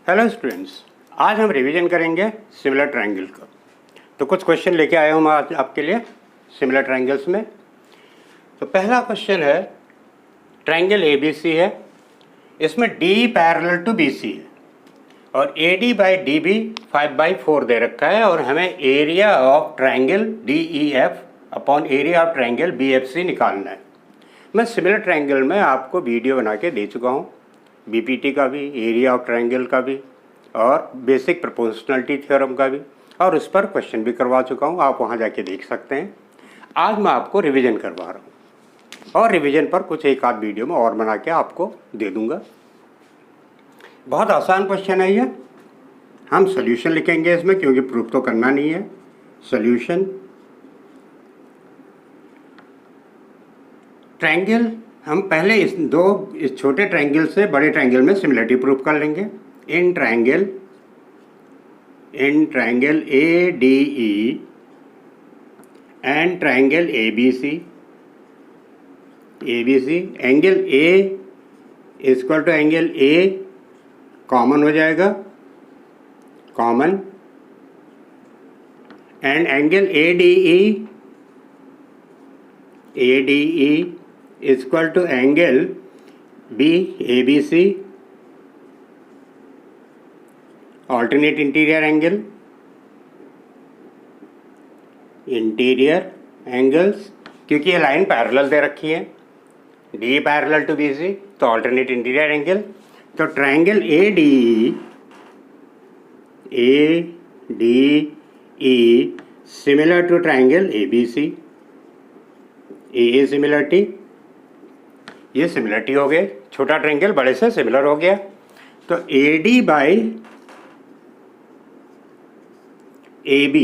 Hello students, आज हम revision करेंगे सिमिलर ट्रायंगल का। तो कुछ क्वेश्चन लेके आया हूँ मैं आज आपके लिए सिमिलर ट्रायंगल्स में। तो पहला क्वेश्चन है, ट्रायंगल ABC है, इसमें D पैरेलल टू BC है और AD बाई DB 5/4 दे रखा है और हमें area of triangle DEF upon area of triangle BFC निकालना है। मैं सिमिलर ट्रायंगल में आपको वीडियो बना के दे चुका हूँ, BPT का भी, एरिया ऑफ ट्रायंगल का भी और बेसिक प्रोपोर्शनलिटी थ्योरम का भी, और उस पर क्वेश्चन भी करवा चुका हूँ, आप वहाँ जाके देख सकते हैं। आज मैं आपको रिवीजन करवा रहा हूँ और रिवीजन पर कुछ एक आध वीडियो में और बना के आपको दे दूँगा। बहुत आसान क्वेश्चन है ये। हम सोल्यूशन लिखेंगे इसमें, क्योंकि प्रूफ तो करना नहीं है। सोल्यूशन, ट्रायंगल, हम पहले इस छोटे ट्रायंगल से बड़े ट्रायंगल में सिमिलरिटी प्रूफ कर लेंगे। In triangle ADE and triangle ABC angle A equal to angle A common हो जाएगा, common, and angle ADE equal to angle ABC, alternate interior angles, क्योंकि ये लाइन पैरेलल दे रखी है, D पैरेलल टू BC, तो ऑल्टरनेट इंटीरियर एंगल। तो triangle ADE similar to triangle ABC, similarity, ये सिमिलरिटी हो गए, छोटा ट्रायंगल बड़े से सिमिलर हो गया। तो AD by AB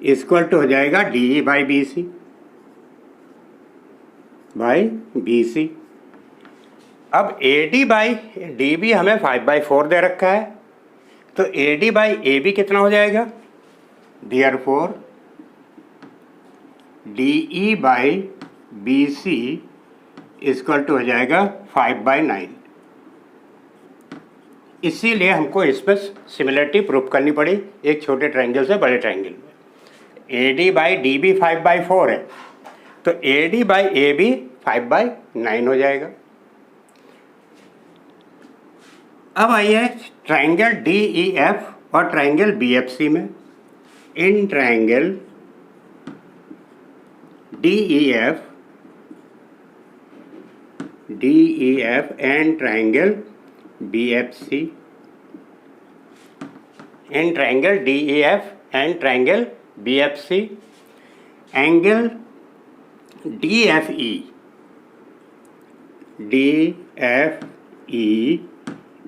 equal to हो जाएगा DE बाई BC। अब AD बाई DB हमें 5/4 दे रखा है, तो AD बाई AB कितना हो जाएगा? Therefore DE by BC equal to हो जाएगा 5/9। इसीलिए हमको इस पर सिमिलरिटी प्रूफ करनी पड़ी एक छोटे ट्रायंगल से बड़े ट्रायंगल में। AD बाई DB 5/4 है, तो AD बाई AB 5/9 हो जाएगा। अब आइए ट्रायंगल DEF और ट्रायंगल BFC में। In triangle DEF and triangle BFC, in triangle DEF and triangle BFC, angle DFE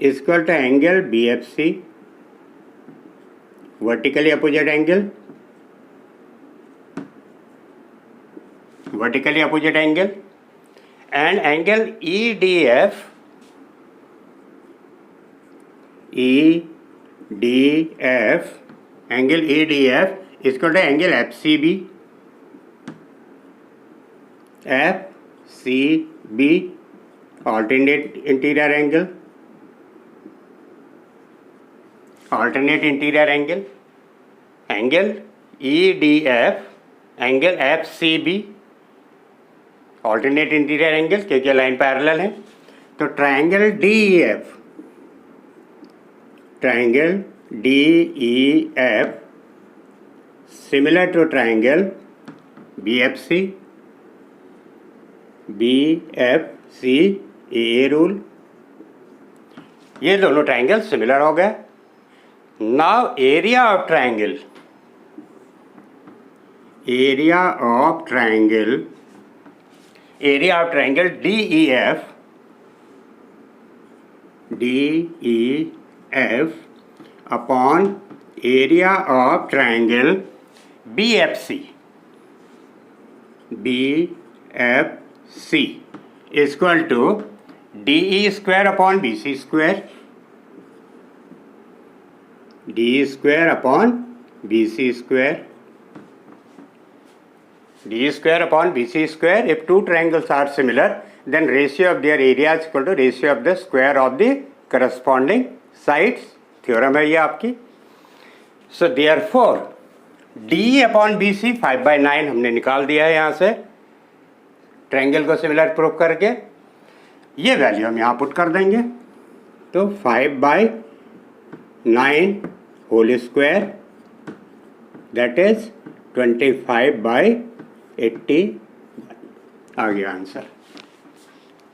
equal to angle BFC, vertically opposite angle, and angle EDF angle EDF equal to angle FCB alternate interior angle, angle EDF angle FCB alternate interior angle, क्योंकि line parallel है। तो triangle DEF similar to triangle BFC AA rule, ये दोनों triangle similar हो गए। Now area of triangle DEF upon area of triangle BFC equal to DE square upon BC square, DE square upon BC square, D square upon BC square. If two triangles are similar, then ratio of their area is equal to ratio of the square of the corresponding sides, theorem है ये आपकी। So therefore D upon B C 5/9 हमने निकाल दिया है यहाँ से triangle को सिमिलर प्रूव करके। ये वैल्यू हम यहाँ पुट कर देंगे, तो 5/9 होल स्क्वायर दैट इज 25/80 आ गया आंसर।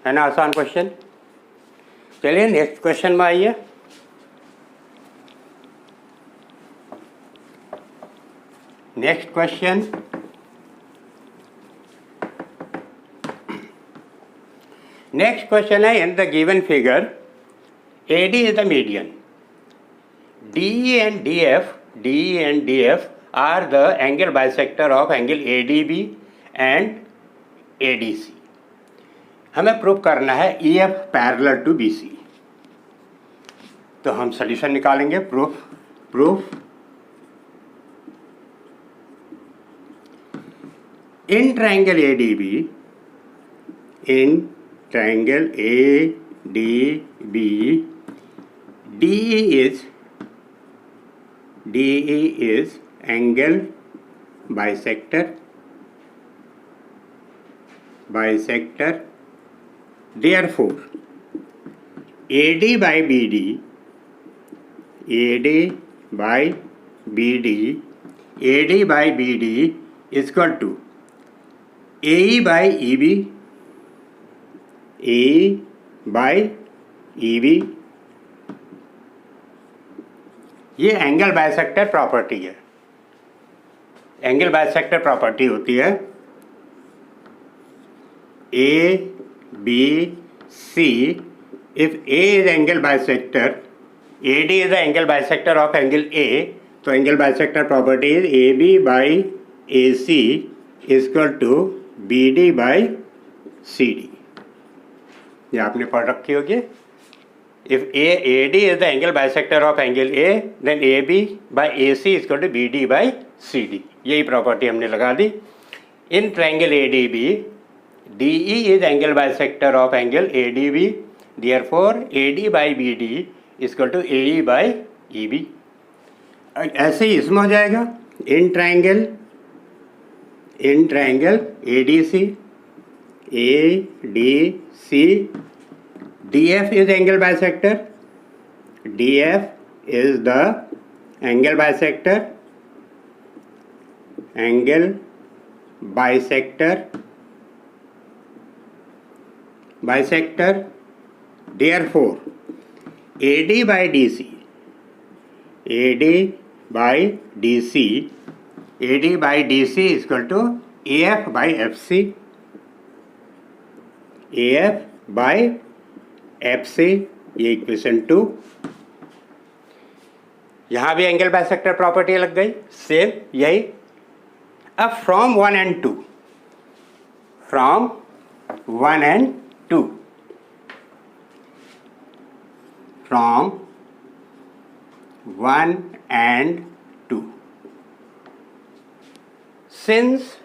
है ना आसान क्वेश्चन। चलिए नेक्स्ट क्वेश्चन में आइए। नेक्स्ट क्वेश्चन, नेक्स्ट क्वेश्चन है in the given figure AD is the median, DE and DF are the angle bisector of angle ADB and ADC। हमें prove करना है EF पैरेलल टू BC। तो हम solution निकालेंगे। Proof in triangle ADB, in triangle ADB, DE is angle bisector, therefore AD by BD is equal to AE by EB, ये angle bisector property है। Angle bisector property होती है ABC, if A is angle bisector, AD is the angle bisector of angle A, तो angle bisector property is AB by AC is equal to BD by CD। ये आपने पढ़ रखी होगी। If AD is the angle bisector of angle A, then AB by AC is equal to BD by CD। यही property हमने लगा दी। इन triangle ADB, DE is angle bisector of angle ADB, therefore AD by BD is equal to AE by EB। ऐसे ही इसमें हो जाएगा। इन triangle ADC, DF is angle bisector, DF is the angle bisector, therefore AD by DC is equal to AF by FC, ये equation 2। यहाँ भी angle bisector property लग गई, सेम यही। अब from 1 and 2, since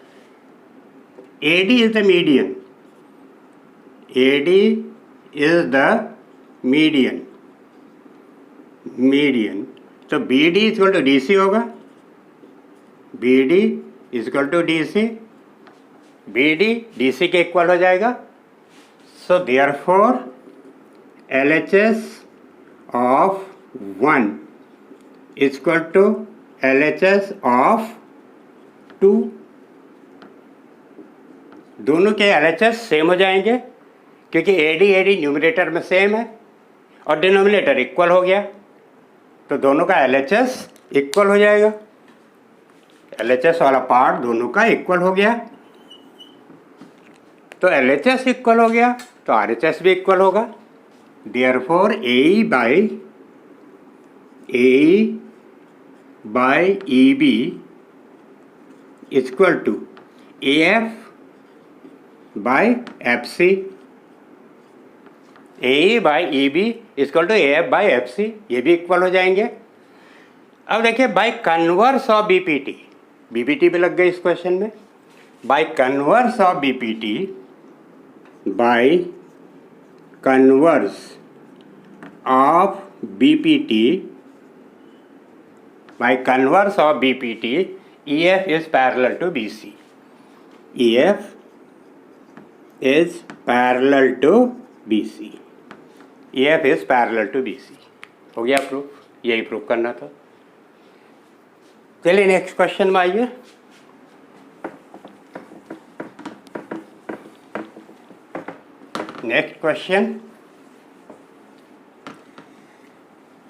AD is the median, तो BD is equal to DC होगा। BD DC के इक्वल हो जाएगा। So therefore LHS of 1 is equal to LHS of 2। दोनों के LHS सेम हो जाएंगे क्योंकि AD न्यूमरेटर में सेम है और डिनोमिनेटर इक्वल हो गया, तो दोनों का LHS इक्वल हो जाएगा। LHS वाला पार्ट दोनों का इक्वल हो गया, तो LHS इक्वल हो गया तो RHS भी इक्वल होगा। Therefore AE by EB is equal to AF by FC, AE by EB is equal to AF by FC, ये भी इक्वल हो जाएंगे। अब देखिए बाय कन्वर्स ऑफ BPT भी लग गई इस क्वेश्चन में। By converse of BPT, by converse of BPT, EF is parallel to BC. EF is parallel to BC. EF is parallel to BC. हो गया प्रूफ, यही प्रूफ करना था. चलिए नेक्स्ट क्वेश्चन में आइए. नेक्स्ट क्वेश्चन,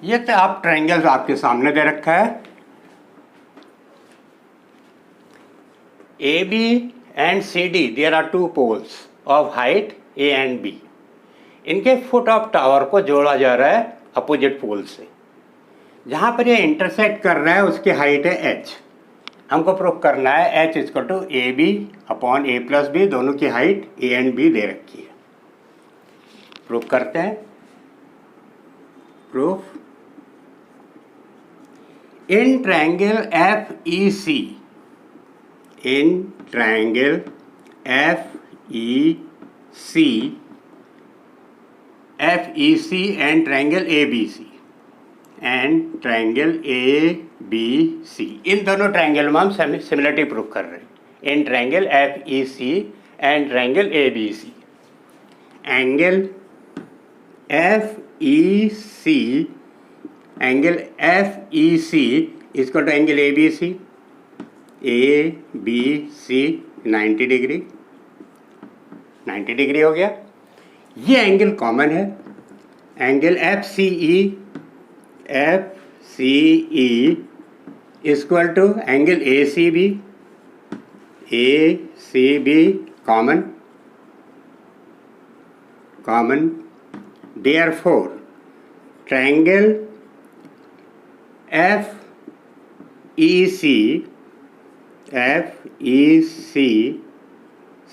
ये तो आप ट्रायंगल्स आपके सामने दे रखा है. AB and CD, there are two poles of height A and B. इनके फुट ऑफ टावर को जोड़ा जा रहा है अपोजिट पोल से. जहाँ पर ये इंटरसेक्ट कर रहा है उसकी हाइट है h. हमको प्रूफ करना है h equal to AB upon A plus B, दोनों की हाइट A एंड B दे रखी है. प्रूफ करते हैं. Proof, in triangle FEC, in triangle FEC and triangle ABC and triangle ABC, इन दोनों ट्रायंगल में हम सिमिलरिटी प्रूव कर रहे हैं. In triangle FEC and triangle ABC, angle FEC इसको to angle ABC, ABC 90 degree, 90 degree हो गया. ये एंगल कॉमन है. Angle FCE equal to angle ACB common. Therefore triangle FEC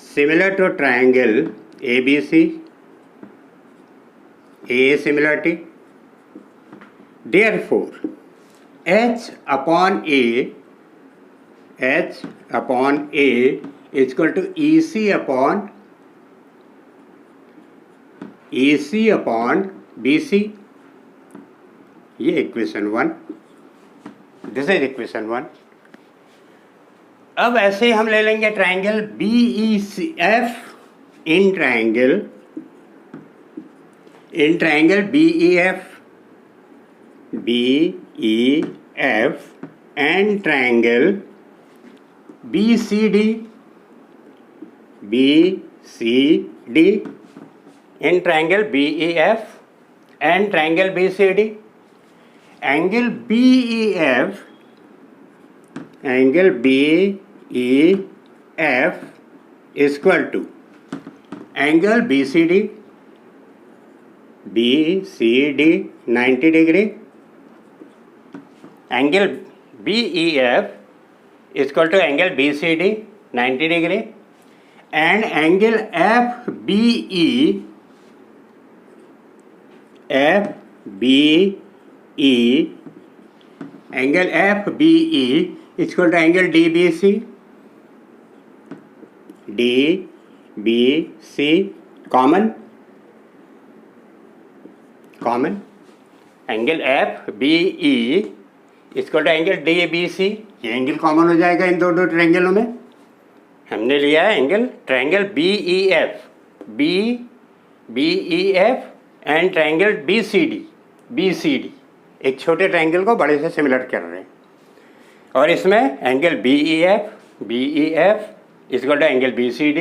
similar to triangle ABC, A similarity. Therefore, H upon A is equal to EC upon BC. ये equation 1. This is equation 1. अब ऐसे ही हम ले लेंगे triangle BEF. In triangle BEF and triangle BCD. In triangle BEF and triangle BCD, angle BEF equal to angle BCD 90 degree. Angle BEF equal to angle BCD 90 degree and angle FBE angle FBE equal to angle DBC common. Angle FBE equal to angle DBC. ये angle common हो जाएगा इन दोनों ट्रायंगलों में. हमने लिया है angle triangle BEF and triangle BCD. एक छोटे ट्रायंगल को बड़े से सिमिलर कर रहे हैं. और इसमें angle BEF equal to angle BCD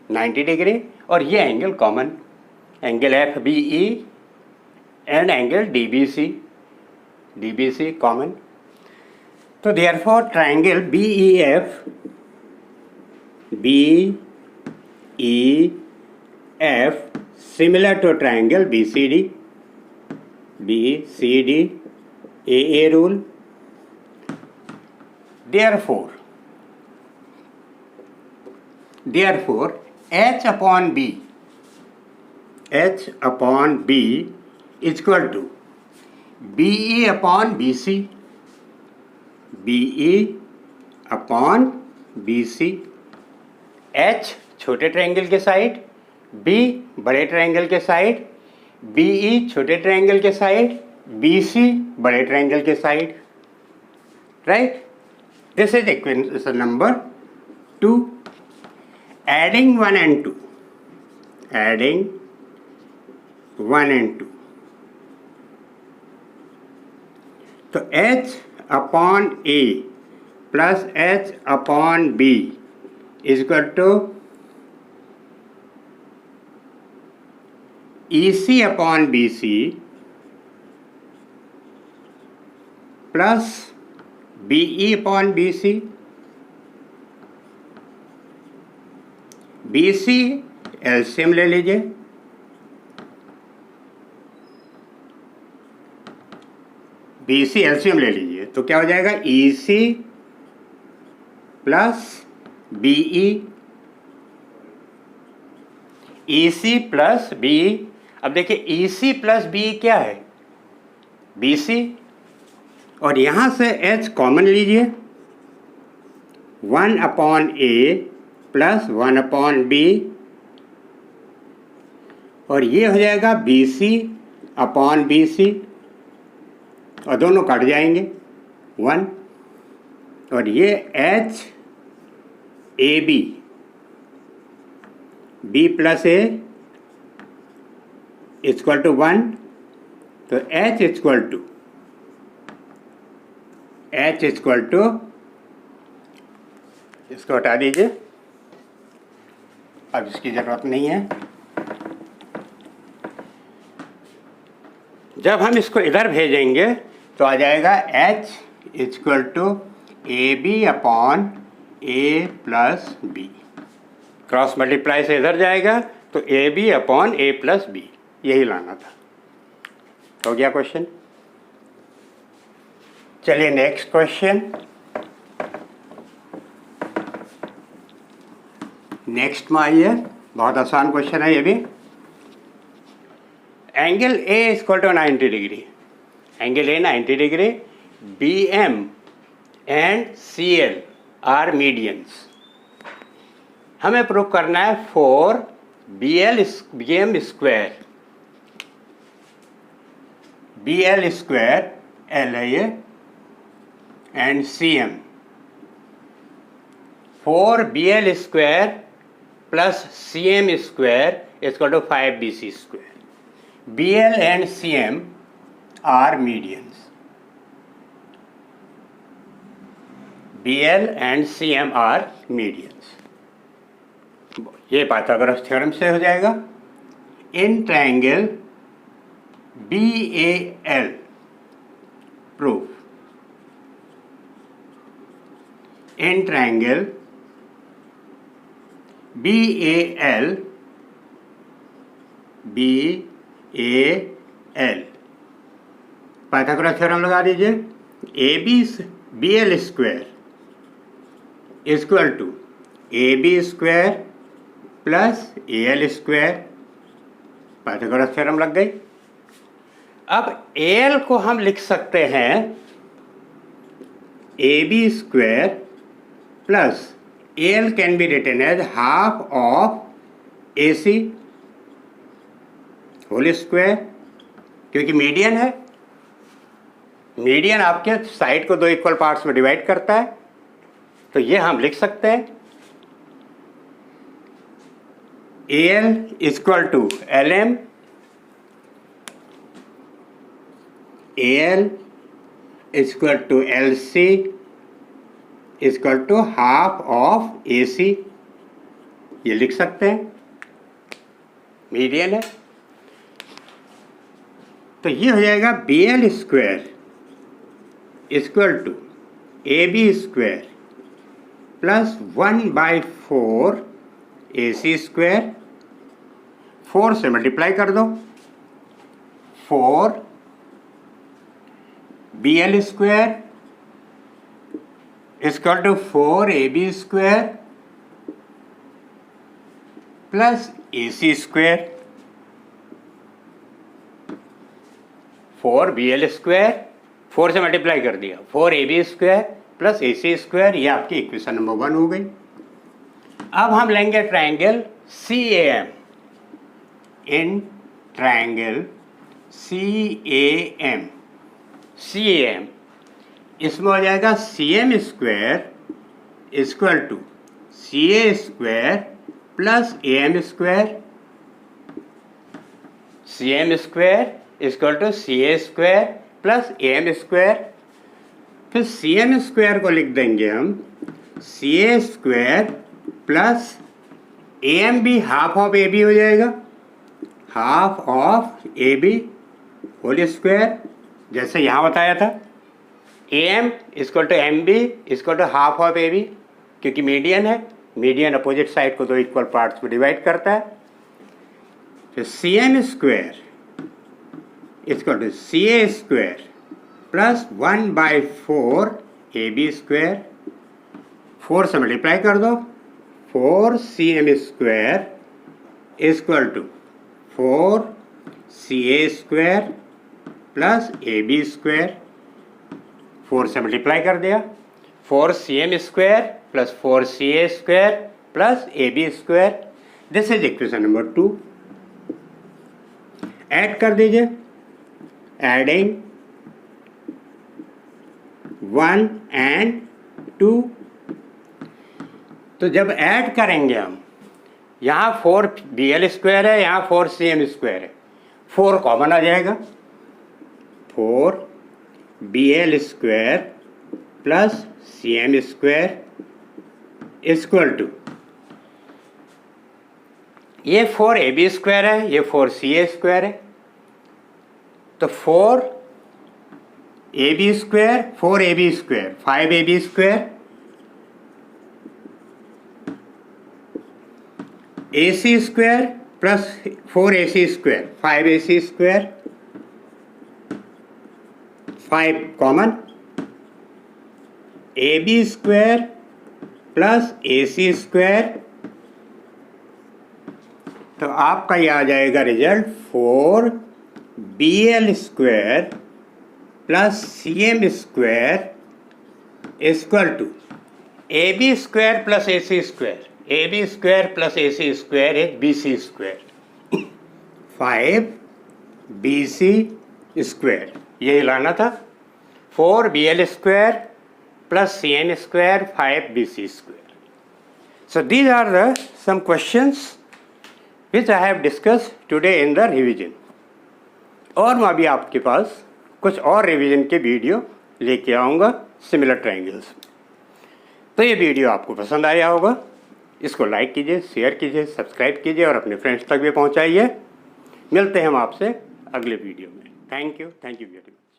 90 degree और ये angle common, angle FBE and angle DBC common. तो therefore triangle BEF similar to triangle BCD AA rule. Therefore H upon B is equal to BE upon BC. H छोटे triangle के side, B बड़े triangle के side, BE छोटे triangle के side BC बड़े triangle के side, right. This is equation number 2. Adding 1 and 2, adding 1 and 2, तो H upon A plus H upon B is equal to EC upon BC plus BE upon BC. BC LCM ले लीजिए, BC LCM ले लीजिए तो क्या हो जाएगा EC plus BE, EC plus BE. अब देखिए EC प्लस BE क्या है, BC, और यहां से H कॉमन लीजिए, 1 upon A plus 1 upon B, और ये हो जाएगा BC अपॉन BC, और दोनों कट जाएंगे 1, और ये H AB, B plus A equal to 1, तो H इक्वल टू इसको हटा दीजिए, अब इसकी ज़रूरत नहीं है. जब हम इसको इधर भेजेंगे तो आ जाएगा H equal to AB upon A plus B. Cross multiply से इधर जाएगा तो AB upon A plus B, यही लाना था. हो गया क्वेश्चन. चलिए नेक्स्ट क्वेश्चन. नेक्स्ट में आइए, बहुत आसान क्वेश्चन है ये भी. Angle A equal to 90 degree, angle A 90 degree, BM and CL are medians. हमें प्रूव करना है for BM square, BL square L है ये, and CM. For BL square plus CM square equal to 5BC square. BL and CM are medians. BL and CM are medians. ये Pythagoras theorem से हो जाएगा. इन triangle BAL proof. In triangle BAL Pythagoras theorem लगा दीजिए. BL square equal to AB square plus AL square. Pythagoras theorem लग गई. अब AL को हम लिख सकते हैं AB square plus AL can be written as half of AC whole square, क्योंकि मीडियन है. मीडियन आपके साइड को 2 इक्वल पार्ट्स में डिवाइड करता है, तो ये हम लिख सकते हैं AL equal to LM, AL equal to LC equal to half of AC. ये लिख सकते हैं, मीडियन है. तो ये हो जाएगा BL square equal to AB square plus 1/4 AC square. 4 से मल्टीप्लाई कर दो. 4 BL square equal to 4 AB square plus AC square. 4 BL square, 4 से मल्टीप्लाई कर दिया, 4 AB square plus AC square. ये आपकी इक्वेशन नंबर 1 हो गई. अब हम लेंगे triangle CAM. In triangle CAM CAM, इसमें हो जाएगा CM square equal to CA square plus AM square, CM square equal to CA square plus AM square. फिर CM स्क्वायर को लिख देंगे हम CA स्क्वायर प्लस AM भी हाफ ऑफ AB हो जाएगा, half of AB whole square, जैसे यहाँ बताया था। AM equal to MB equal to half of AB, क्योंकि मीडियन है, मीडियन अपोजिट साइड को दो इक्वल पार्ट्स में डिवाइड करता है। तो CM square equal to CA square plus 1/4 AB square, 4 से मल्टीप्लाई कर दो, 4 CM square equal to 4 CA square plus AB square, 4 से मल्टीप्लाई कर दिया, 4 CM square plus 4 CA square plus AB square. This is equation number 2। Add कर दीजिए, adding 1 and 2। तो जब ऐड करेंगे हम, यहाँ 4 BL स्क्वायर है, यहाँ 4 CM स्क्वायर है, 4 कॉमन आ जाएगा, 4 BL square plus CM square equal to, ये 4 AB स्क्वायर है, ये 4 CA स्क्वायर है, तो 4 AB square 4 AB square 5 AB square, AC square plus 4 AC square 5 AC square, 5 common, AB square plus AC square. तो आपका ये आ जाएगा result 4 BL square plus CM square equal to AB square plus AC square, AB square plus AC square is BC square, 5 BC square, ये लाना था। 4 BL square plus CN square 5 BC square. So these are the some questions which I have discussed today in the revision। और मैं अभी आपके पास कुछ और revision के वीडियो लेके आऊँगा सिमिलर ट्रायंगल्स। तो ये वीडियो आपको पसंद आया होगा, इसको लाइक कीजिए, शेयर कीजिए, सब्सक्राइब कीजिए और अपने फ्रेंड्स तक भी पहुँचाइए। मिलते हैं हम आपसे अगले वीडियो में। Thank you very much.